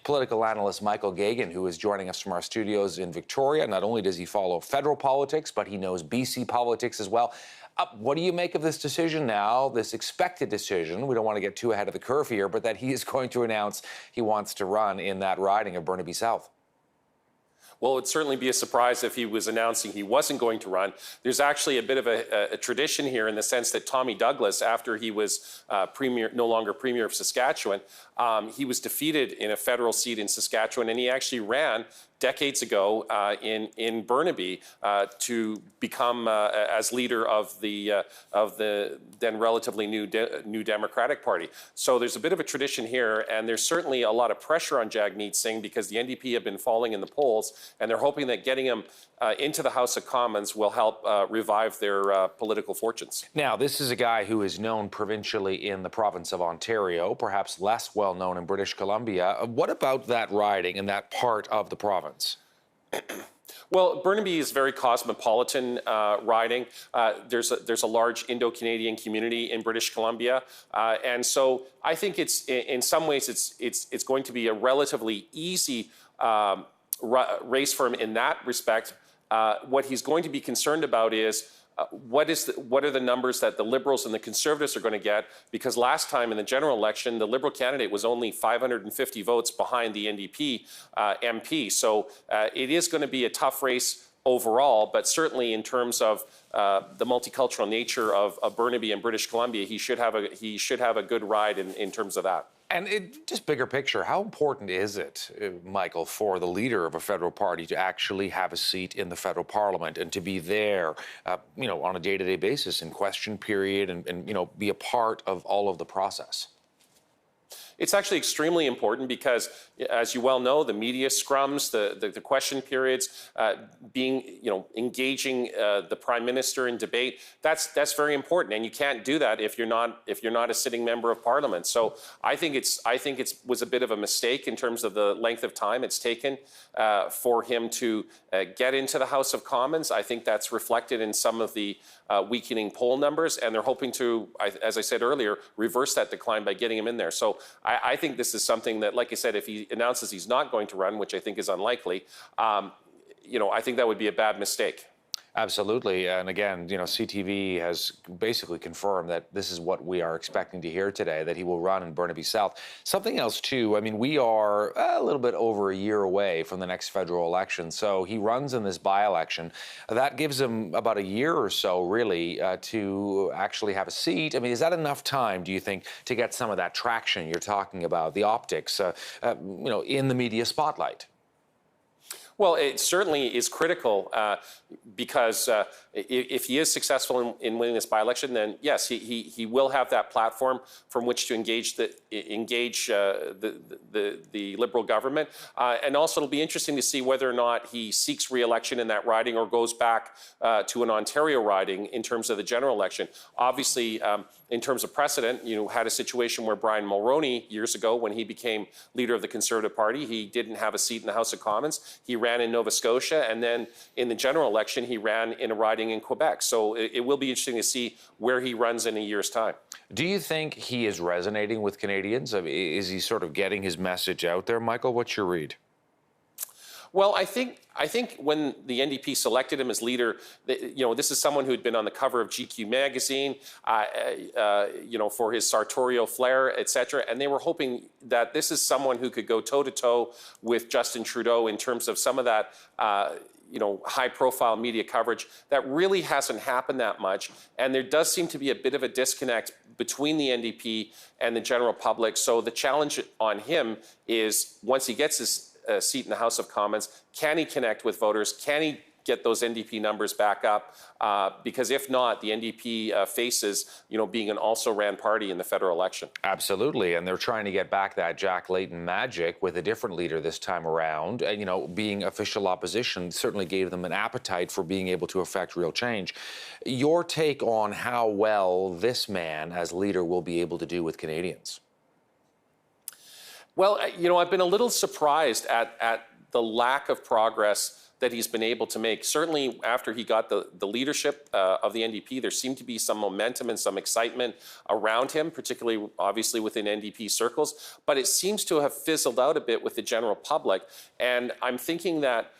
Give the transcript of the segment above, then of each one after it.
Political analyst Michael Geoghegan, who is joining us from our studios in Victoria. Not only does he follow federal politics, but he knows BC politics as well. What do you make of this decision now, this expected decision? We don't want to get too ahead of the curve here, but that he is going to announce he wants to run in that riding of Burnaby South. Well, it would certainly be a surprise if he was announcing he wasn't going to run. There's actually a bit of a tradition here in the sense that Tommy Douglas, after he was no longer Premier of Saskatchewan, he was defeated in a federal seat in Saskatchewan, and he actually ran decades ago in Burnaby to become as leader of the then relatively new Democratic Party. So there's a bit of a tradition here, and there's certainly a lot of pressure on Jagmeet Singh because the NDP have been falling in the polls, and they're hoping that getting him into the House of Commons will help revive their political fortunes. Now, this is a guy who is known provincially in the province of Ontario, perhaps less well known in British Columbia. What about that riding and that part of the province? Well, Burnaby is very cosmopolitan riding. There's a large Indo-Canadian community in British Columbia, and so I think it's in some ways it's going to be a relatively easy race for him in that respect. What he's going to be concerned about is what are the numbers that the Liberals and the Conservatives are going to get? Because last time in the general election, the Liberal candidate was only 550 votes behind the NDP MP. So it is going to be a tough race overall, but certainly in terms of the multicultural nature of Burnaby and British Columbia, he should have a good ride in terms of that. And just bigger picture, how important is it, Michael, for the leader of a federal party to actually have a seat in the federal parliament and to be there, on a day-to-day basis in question period and be a part of all of the process? It's actually extremely important because, as you well know, the media scrums, the question periods, engaging the Prime Minister in debate, that's very important, and you can't do that if you're not a sitting member of Parliament. So I think it was a bit of a mistake in terms of the length of time it's taken for him to get into the House of Commons. I think that's reflected in some of the weakening poll numbers, and they're hoping to, as I said earlier, reverse that decline by getting him in there. So I think this is something that, like I said, if he announces he's not going to run, which I think is unlikely, I think that would be a bad mistake. Absolutely. And again, CTV has basically confirmed that this is what we are expecting to hear today, that he will run in Burnaby South. Something else, too, we are a little bit over a year away from the next federal election. So he runs in this by-election. That gives him about a year or so, really, to actually have a seat. Is that enough time, do you think, to get some of that traction you're talking about, the optics, in the media spotlight? Well, it certainly is critical because if he is successful in winning this by-election, then yes, he will have that platform from which to engage the Liberal government, and also it'll be interesting to see whether or not he seeks re-election in that riding or goes back to an Ontario riding in terms of the general election. Obviously, in terms of precedent, had a situation where Brian Mulroney years ago, when he became leader of the Conservative Party, he didn't have a seat in the House of Commons. He ran in Nova Scotia, and then in the general election, he ran in a riding in Quebec. So it will be interesting to see where he runs in a year's time. Do you think he is resonating with Canadians? Is he sort of getting his message out there, Michael? What's your read? Well, I think when the NDP selected him as leader, this is someone who had been on the cover of GQ magazine, for his sartorial flair, et cetera, and they were hoping that this is someone who could go toe-to-toe with Justin Trudeau in terms of some of that, high-profile media coverage. That really hasn't happened that much, and there does seem to be a bit of a disconnect between the NDP and the general public. So the challenge on him is, once he gets his seat in the House of Commons, can he connect with voters? Can he get those NDP numbers back up? Because if not, the NDP faces, being an also-ran party in the federal election. Absolutely, and they're trying to get back that Jack Layton magic with a different leader this time around. And, being official opposition certainly gave them an appetite for being able to affect real change. Your take on how well this man as leader will be able to do with Canadians? Well, I've been a little surprised at the lack of progress that he's been able to make. Certainly after he got the leadership of the NDP, there seemed to be some momentum and some excitement around him, particularly obviously within NDP circles, but it seems to have fizzled out a bit with the general public. And I'm thinking that,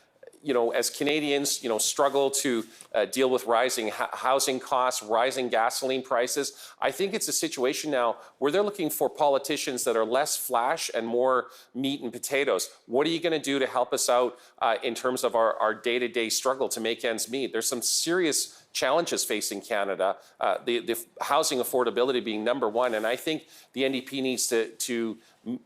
you know, as Canadians, you know, struggle to deal with rising housing costs, rising gasoline prices, I think it's a situation now where they're looking for politicians that are less flash and more meat and potatoes. What are you going to do to help us out in terms of our day-to-day struggle to make ends meet? There's some serious challenges facing Canada, the housing affordability being number one. And I think the NDP needs to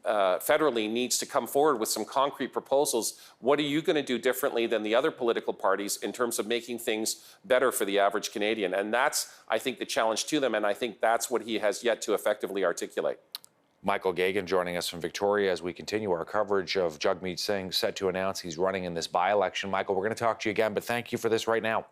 federally needs to come forward with some concrete proposals. What are you going to do differently than the other political parties in terms of making things better for the average Canadian? And that's, I think, the challenge to them. And I think that's what he has yet to effectively articulate. Michael Geoghegan joining us from Victoria as we continue our coverage of Jagmeet Singh, set to announce he's running in this by-election. Michael, we're going to talk to you again, but thank you for this right now.